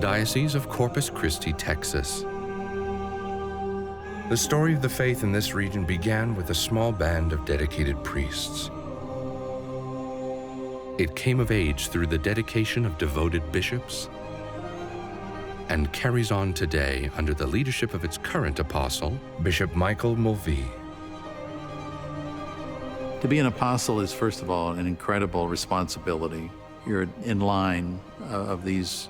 Diocese of Corpus Christi, Texas. The story of the faith in this region began with a small band of dedicated priests. It came of age through the dedication of devoted bishops and carries on today under the leadership of its current apostle, Bishop Mulvey. To be an apostle is, first of all, an incredible responsibility. You're in line of these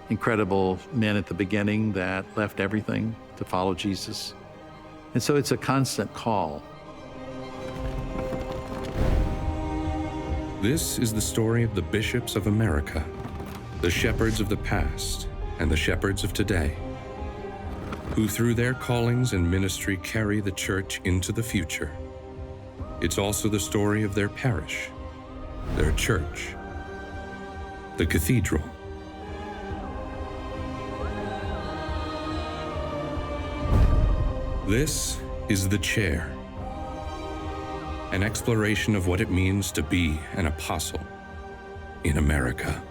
incredible men at the beginning that left everything to follow Jesus. And so it's a constant call. This is the story of the bishops of America, the shepherds of the past and the shepherds of today, who through their callings and ministry carry the church into the future. It's also the story of their parish, their church, the cathedral. This is The Chair, an exploration of what it means to be an apostle in America.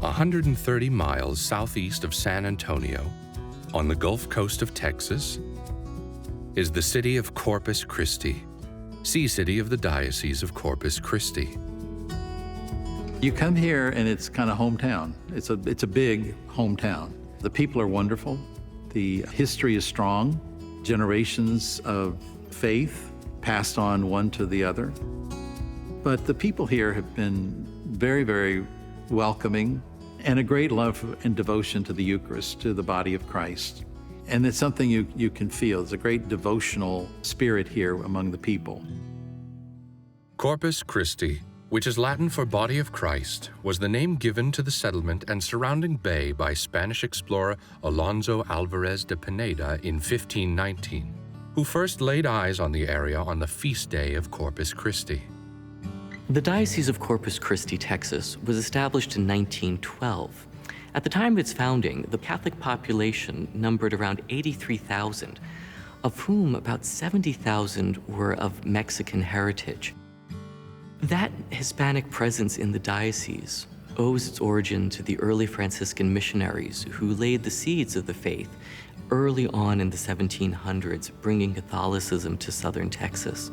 A 130 miles southeast of San Antonio, on the Gulf Coast of Texas, is the city of Corpus Christi, sea city of the Diocese of Corpus Christi. You come here and it's kind of hometown. It's a big hometown. The people are wonderful. The history is strong. Generations of faith passed on one to the other. But the people here have been very, very welcoming, and a great love and devotion to the Eucharist, to the body of Christ. And it's something you can feel. There's a great devotional spirit here among the people. Corpus Christi, which is Latin for Body of Christ, was the name given to the settlement and surrounding bay by Spanish explorer Alonso Alvarez de Pineda in 1519, who first laid eyes on the area on the feast day of Corpus Christi. The Diocese of Corpus Christi, Texas, was established in 1912. At the time of its founding, the Catholic population numbered around 83,000, of whom about 70,000 were of Mexican heritage. That Hispanic presence in the diocese owes its origin to the early Franciscan missionaries who laid the seeds of the faith early on in the 1700s, bringing Catholicism to southern Texas.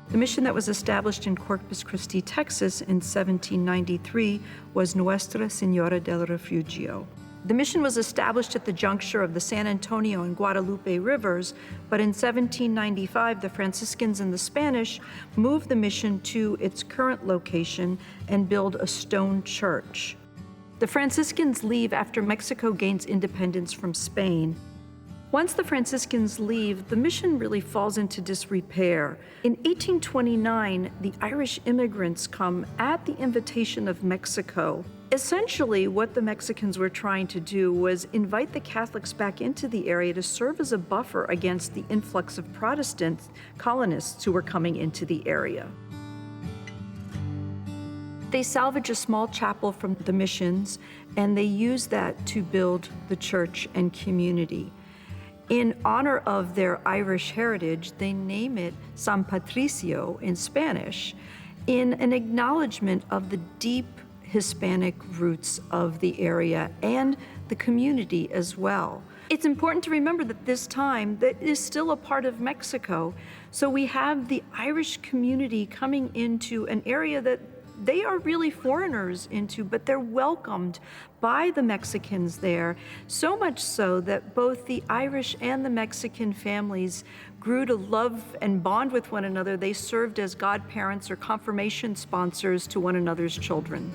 The mission that was established in Corpus Christi, Texas in 1793 was Nuestra Señora del Refugio. The mission was established at the juncture of the San Antonio and Guadalupe rivers, but in 1795, the Franciscans and the Spanish moved the mission to its current location and built a stone church. The Franciscans leave after Mexico gains independence from Spain. Once the Franciscans leave, the mission really falls into disrepair. In 1829, the Irish immigrants come at the invitation of Mexico. Essentially, what the Mexicans were trying to do was invite the Catholics back into the area to serve as a buffer against the influx of Protestant colonists who were coming into the area. They salvage a small chapel from the missions, and they use that to build the church and community. In honor of their Irish heritage, they name it San Patricio in Spanish, in an acknowledgement of the deep Hispanic roots of the area and the community as well. It's important to remember that this time that is still a part of Mexico, so we have the Irish community coming into an area that they are really foreigners into, but they're welcomed by the Mexicans there, so much so that both the Irish and the Mexican families grew to love and bond with one another. They served as godparents or confirmation sponsors to one another's children.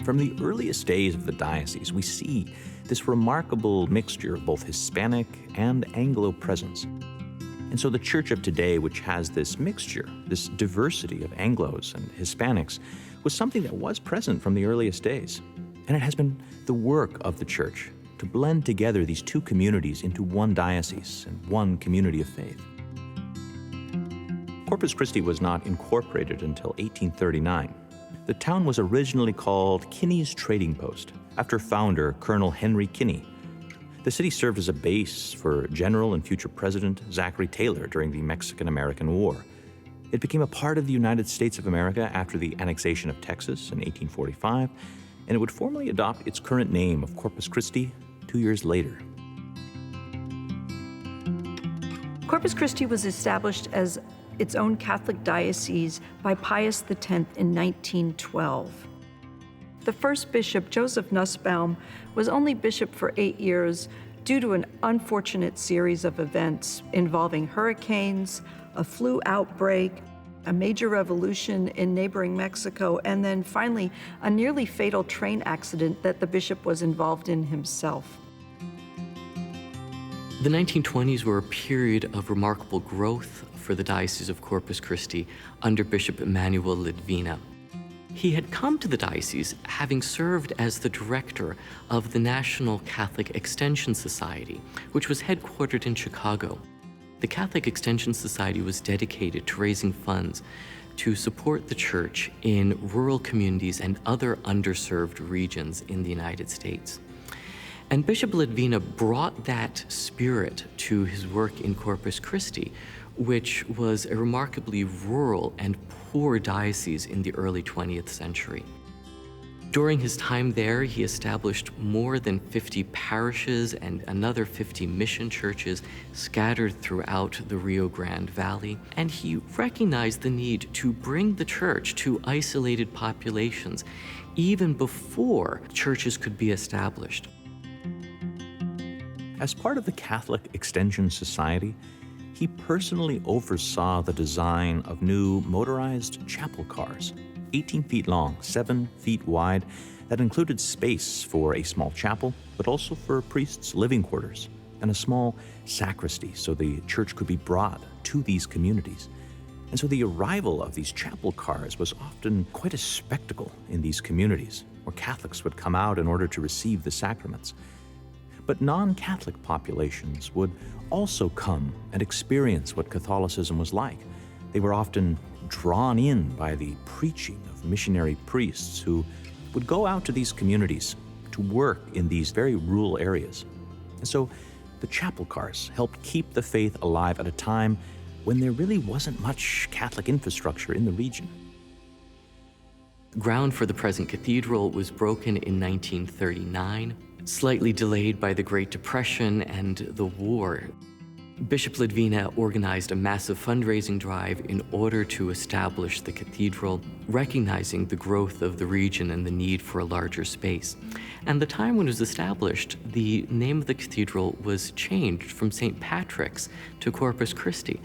From the earliest days of the diocese, we see this remarkable mixture of both Hispanic and Anglo presence. And so the church of today, which has this mixture, this diversity of Anglos and Hispanics, was something that was present from the earliest days. And it has been the work of the church to blend together these two communities into one diocese and one community of faith. Corpus Christi was not incorporated until 1839. The town was originally called Kinney's Trading Post, after founder Colonel Henry Kinney. The city served as a base for General and future President Zachary Taylor during the Mexican-American War. It became a part of the United States of America after the annexation of Texas in 1845, and it would formally adopt its current name of Corpus Christi 2 years later. Corpus Christi was established as its own Catholic diocese by Pius X in 1912. The first bishop, Joseph Nussbaum, was only bishop for 8 years due to an unfortunate series of events involving hurricanes, a flu outbreak, a major revolution in neighboring Mexico, and then finally a nearly fatal train accident that the bishop was involved in himself. The 1920s were a period of remarkable growth for the Diocese of Corpus Christi under Bishop Emmanuel Lidvina. He had come to the diocese having served as the director of the National Catholic Extension Society, which was headquartered in Chicago. The Catholic Extension Society was dedicated to raising funds to support the church in rural communities and other underserved regions in the United States. And Bishop Lidvina brought that spirit to his work in Corpus Christi, which was a remarkably rural and poor diocese in the early 20th century. During his time there, he established more than 50 parishes and another 50 mission churches scattered throughout the Rio Grande Valley, and he recognized the need to bring the church to isolated populations even before churches could be established. As part of the Catholic Extension Society, he personally oversaw the design of new motorized chapel cars, 18 feet long, 7 feet wide, that included space for a small chapel, but also for priests' living quarters, and a small sacristy so the church could be brought to these communities. And so the arrival of these chapel cars was often quite a spectacle in these communities, where Catholics would come out in order to receive the sacraments. But non-Catholic populations would also come and experience what Catholicism was like. They were often drawn in by the preaching of missionary priests who would go out to these communities to work in these very rural areas. And so the chapel cars helped keep the faith alive at a time when there really wasn't much Catholic infrastructure in the region. Ground for the present cathedral was broken in 1939, slightly delayed by the Great Depression and the war. Bishop Lidvina organized a massive fundraising drive in order to establish the cathedral, recognizing the growth of the region and the need for a larger space. And the time when it was established, the name of the cathedral was changed from St. Patrick's to Corpus Christi.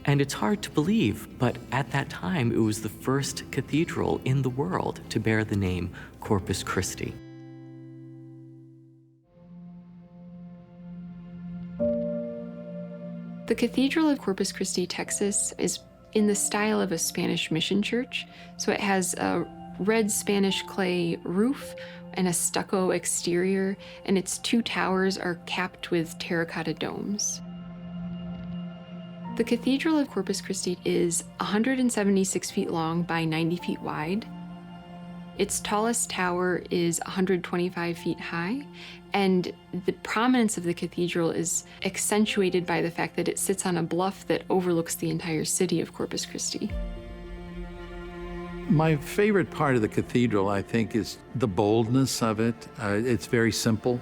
And it's hard to believe, but at that time, it was the first cathedral in the world to bear the name Corpus Christi. The Cathedral of Corpus Christi, Texas is in the style of a Spanish mission church. So it has a red Spanish clay roof and a stucco exterior, and its 2 towers are capped with terracotta domes. The Cathedral of Corpus Christi is 176 feet long by 90 feet wide. Its tallest tower is 125 feet high, and the prominence of the cathedral is accentuated by the fact that it sits on a bluff that overlooks the entire city of Corpus Christi. My favorite part of the cathedral, I think, is the boldness of it. It's very simple.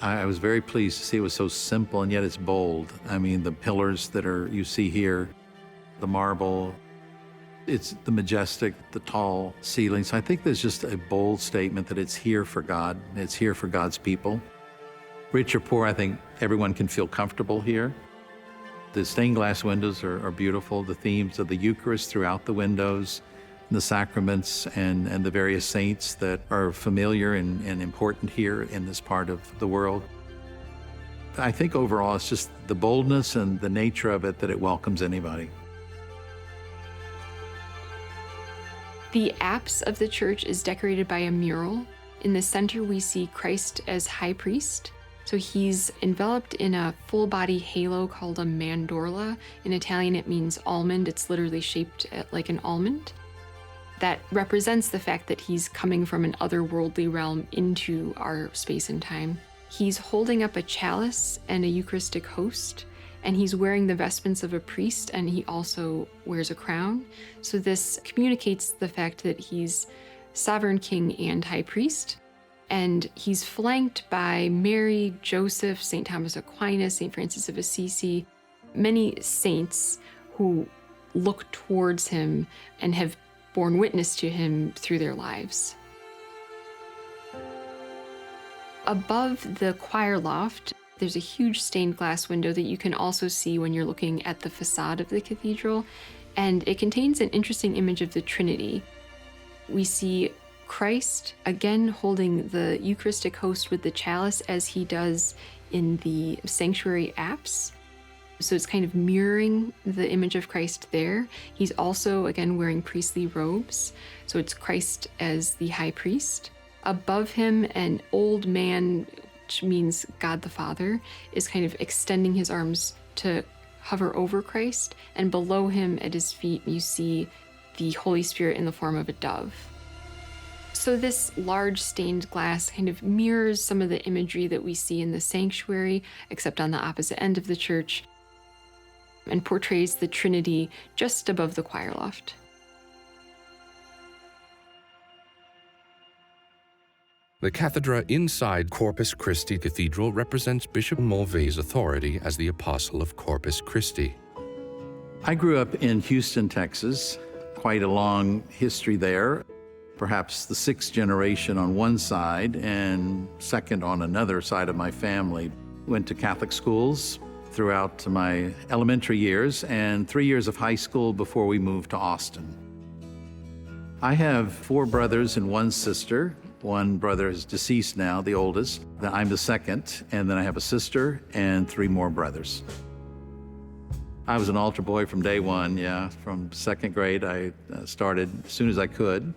I was very pleased to see it was so simple, and yet it's bold. I mean, the pillars that you see here, the marble, it's the majestic, the tall ceilings. I think there's just a bold statement that it's here for God. It's here for God's people. Rich or poor, I think everyone can feel comfortable here. The stained glass windows are beautiful. The themes of the Eucharist throughout the windows, the sacraments, and the various saints that are familiar and important here in this part of the world. I think overall it's just the boldness and the nature of it that it welcomes anybody. The apse of the church is decorated by a mural. In the center, we see Christ as high priest. So he's enveloped in a full body halo called a mandorla. In Italian, it means almond. It's literally shaped like an almond. That represents the fact that he's coming from an otherworldly realm into our space and time. He's holding up a chalice and a Eucharistic host, and he's wearing the vestments of a priest, and he also wears a crown. So this communicates the fact that he's sovereign king and high priest. And he's flanked by Mary, Joseph, St. Thomas Aquinas, St. Francis of Assisi, many saints who look towards him and have borne witness to him through their lives. Above the choir loft, there's a huge stained glass window that you can also see when you're looking at the facade of the cathedral, and it contains an interesting image of the Trinity. We see Christ, again holding the Eucharistic host with the chalice as he does in the sanctuary apse. So it's kind of mirroring the image of Christ there. He's also, again, wearing priestly robes. So it's Christ as the high priest. Above him, an old man, which means God the Father, is kind of extending his arms to hover over Christ. And below him at his feet, you see the Holy Spirit in the form of a dove. So this large stained glass kind of mirrors some of the imagery that we see in the sanctuary, except on the opposite end of the church, and portrays the Trinity just above the choir loft. The cathedra inside Corpus Christi Cathedral represents Bishop Mulvey's authority as the Apostle of Corpus Christi. I grew up in Houston, Texas. Quite a long history there. Perhaps the sixth generation on one side and second on another side of my family. Went to Catholic schools throughout my elementary years and 3 years of high school before we moved to Austin. I have 4 brothers and 1 sister. One brother is deceased now, the oldest. I'm the second, and then I have a sister and 3 more brothers. I was an altar boy from day one, From second grade, I started as soon as I could.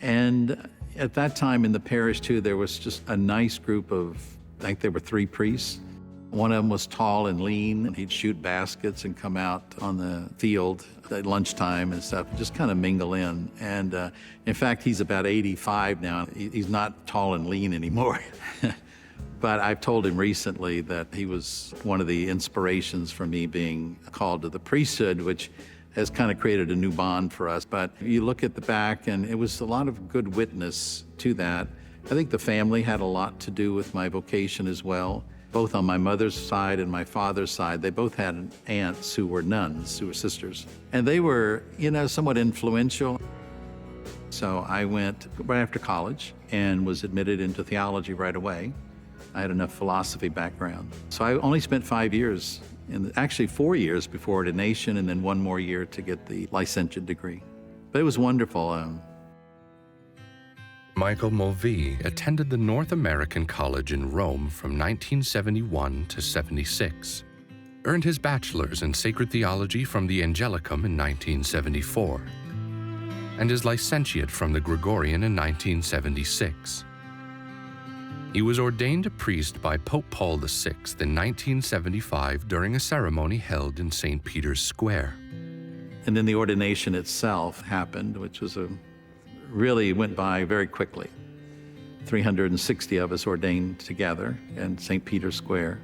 And at that time in the parish, too, there was just a nice group of, I think there were 3 priests. One of them was tall and lean, and he'd shoot baskets and come out on the field at lunchtime and stuff, just kind of mingle in. And in fact, he's about 85 now. He's not tall and lean anymore. But I've told him recently that he was one of the inspirations for me being called to the priesthood, which has kind of created a new bond for us. But you look at the back, and it was a lot of good witness to that. I think the family had a lot to do with my vocation as well. Both on my mother's side and my father's side, they both had aunts who were nuns, who were sisters. And they were, somewhat influential. So I went right after college and was admitted into theology right away. I had enough philosophy background. So I only spent 5 years, actually 4 years before ordination, and then 1 more year to get the licentiate degree. But it was wonderful. Michael Mulvey attended the North American College in Rome from 1971 to 76, earned his bachelor's in sacred theology from the Angelicum in 1974, and his licentiate from the Gregorian in 1976. He was ordained a priest by Pope Paul VI in 1975 during a ceremony held in St. Peter's Square. And then the ordination itself happened, which was really went by very quickly. 360 of us ordained together in St. Peter's Square.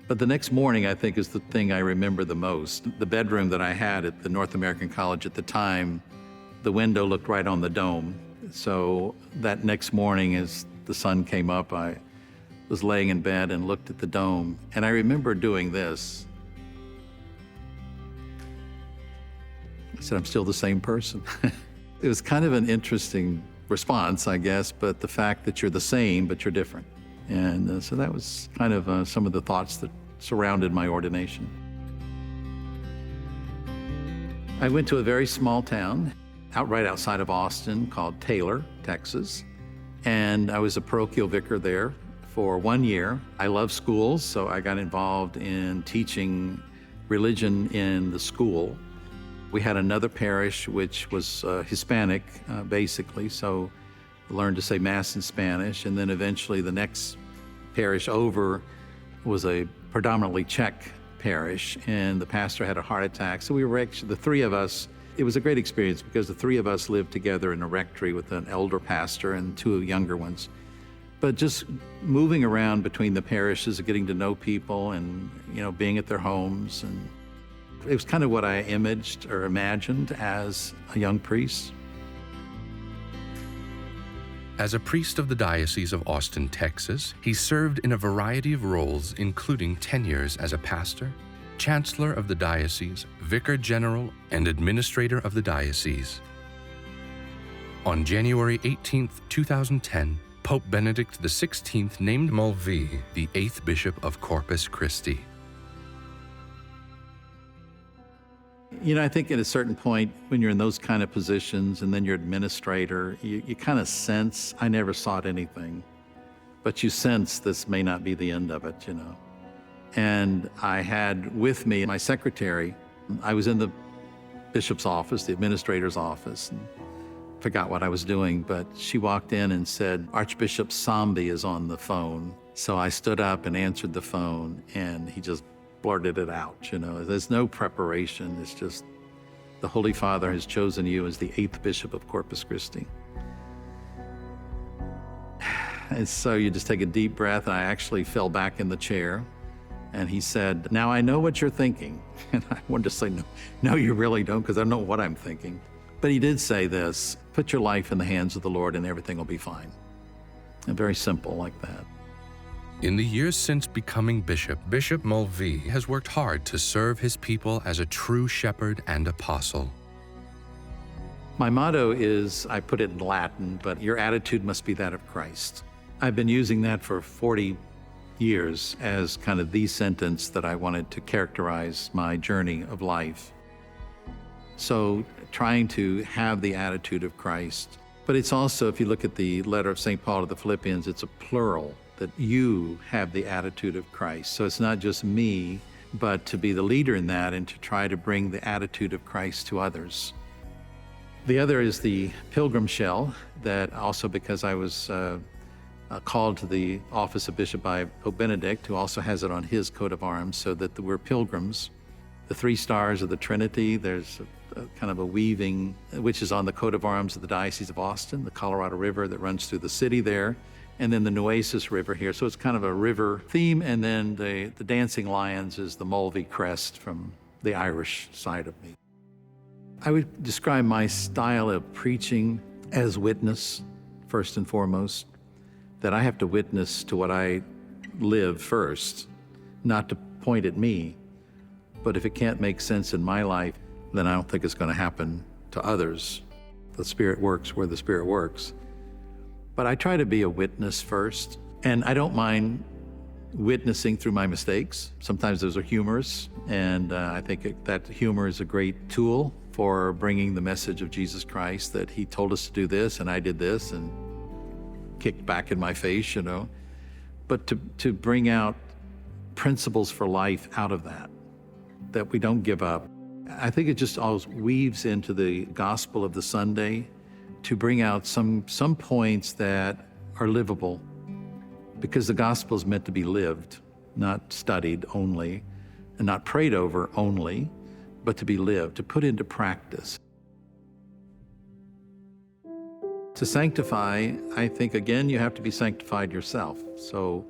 But the next morning, I think, is the thing I remember the most. The bedroom that I had at the North American College at the time, the window looked right on the dome. So that next morning, as the sun came up, I was laying in bed and looked at the dome. And I remember doing this. I said, I'm still the same person. It was kind of an interesting response, I guess, but the fact that you're the same, but you're different. And so that was kind of some of the thoughts that surrounded my ordination. I went to a very small town right outside of Austin called Taylor, Texas. And I was a parochial vicar there for 1 year. I love schools, so I got involved in teaching religion in the school. We had another parish which was Hispanic, basically, so I learned to say Mass in Spanish, and then eventually the next parish over was a predominantly Czech parish, and the pastor had a heart attack. So we were actually, the three of us, it was a great experience because the three of us lived together in a rectory with an elder pastor and two younger ones. But just moving around between the parishes, getting to know people and, being at their homes. And it was kind of what I imaged or imagined as a young priest. As a priest of the Diocese of Austin, Texas, he served in a variety of roles, including tenures as a pastor, chancellor of the diocese, vicar general, and administrator of the diocese. On January 18, 2010, Pope Benedict XVI named Mulvey the 8th Bishop of Corpus Christi. I think at a certain point, when you're in those kind of positions and then you're administrator, you kind of sense, I never sought anything, but you sense this may not be the end of it, And I had with me my secretary. I was in the bishop's office, the administrator's office, and forgot what I was doing, but she walked in and said, Archbishop Somby is on the phone. So I stood up and answered the phone, and he just blurted it out, There's no preparation. It's just the Holy Father has chosen you as the 8th Bishop of Corpus Christi. And so you just take a deep breath, and I actually fell back in the chair. And he said, now I know what you're thinking. And I wanted to say, no, you really don't, because I don't know what I'm thinking. But he did say this, put your life in the hands of the Lord and everything will be fine. And very simple like that. In the years since becoming bishop, Bishop Mulvey has worked hard to serve his people as a true shepherd and apostle. My motto is, I put it in Latin, but your attitude must be that of Christ. I've been using that for 40 years as kind of the sentence that I wanted to characterize my journey of life. So trying to have the attitude of Christ. But it's also, if you look at the letter of St. Paul to the Philippians, it's a plural, that you have the attitude of Christ. So it's not just me, but to be the leader in that and to try to bring the attitude of Christ to others. The other is the pilgrim shell, that also because I was called to the office of bishop by Pope Benedict, who also has it on his coat of arms, so that we're pilgrims. The 3 stars of the Trinity, there's a kind of a weaving, which is on the coat of arms of the Diocese of Austin, the Colorado River that runs through the city there, and then the Nueces River here. So it's kind of a river theme, and then the dancing lions is the Mulvey crest from the Irish side of me. I would describe my style of preaching as witness, first and foremost, that I have to witness to what I live first, not to point at me, but if it can't make sense in my life, then I don't think it's going to happen to others. The Spirit works where the Spirit works. But I try to be a witness first, and I don't mind witnessing through my mistakes. Sometimes those are humorous, and I think that humor is a great tool for bringing the message of Jesus Christ, that he told us to do this, and I did this, and kicked back in my face, But to bring out principles for life out of that we don't give up. I think it just always weaves into the gospel of the Sunday to bring out some points that are livable, because the gospel is meant to be lived, not studied only, and not prayed over only, but to be lived, to put into practice. To sanctify, I think, again, you have to be sanctified yourself. So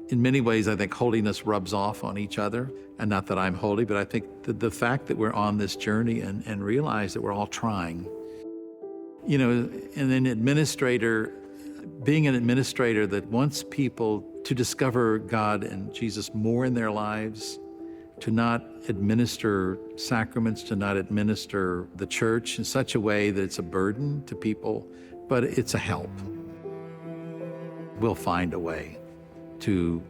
in many ways, I think holiness rubs off on each other. And not that I'm holy, but I think the fact that we're on this journey and realize that we're all trying. And an administrator, being an administrator that wants people to discover God and Jesus more in their lives, to not administer sacraments, to not administer the church in such a way that it's a burden to people, but it's a help. We'll find a way to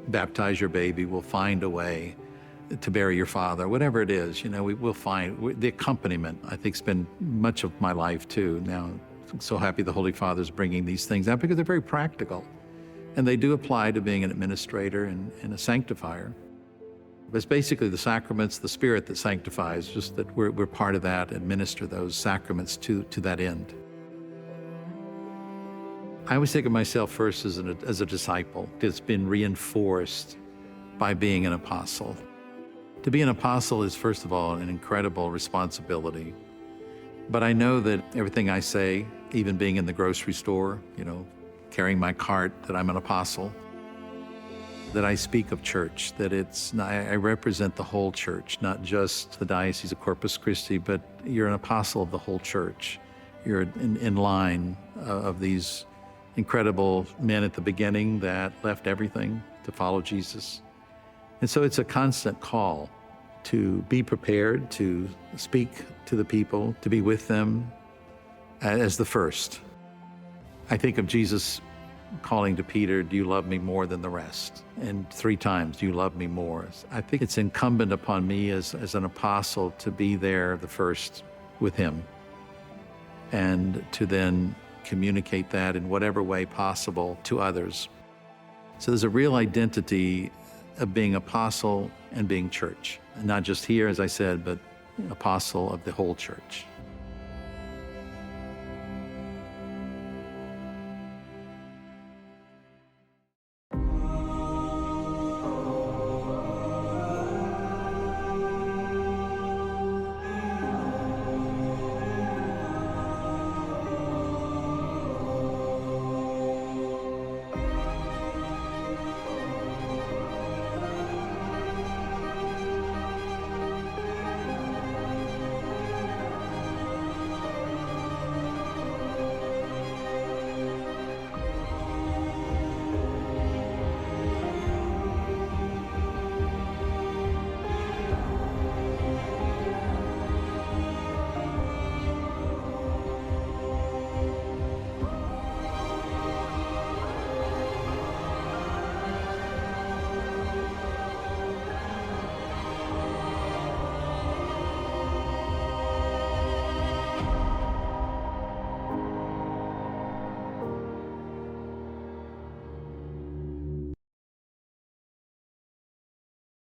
baptize your baby. We'll find a way to bury your father, whatever it is, we'll find the accompaniment. I think, has been much of my life too. Now, I'm so happy the Holy Father's bringing these things out because they're very practical. And they do apply to being an administrator and a sanctifier. But it's basically the sacraments, the Spirit that sanctifies, just that we're part of that, administer those sacraments to that end. I always think of myself first as a disciple. It's been reinforced by being an apostle. To be an apostle is, first of all, an incredible responsibility. But I know that everything I say, even being in the grocery store, carrying my cart, that I'm an apostle, that I speak of church, that I represent the whole church, not just the Diocese of Corpus Christi, but you're an apostle of the whole church. You're in line of these incredible men at the beginning that left everything to follow Jesus. And so it's a constant call to be prepared, to speak to the people, to be with them as the first. I think of Jesus calling to Peter, "Do you love me more than the rest?" And 3 times, "Do you love me more?" I think it's incumbent upon me as an apostle to be there the first with him, and to then communicate that in whatever way possible to others. So there's a real identity of being apostle and being church. And not just here, as I said, but apostle of the whole church.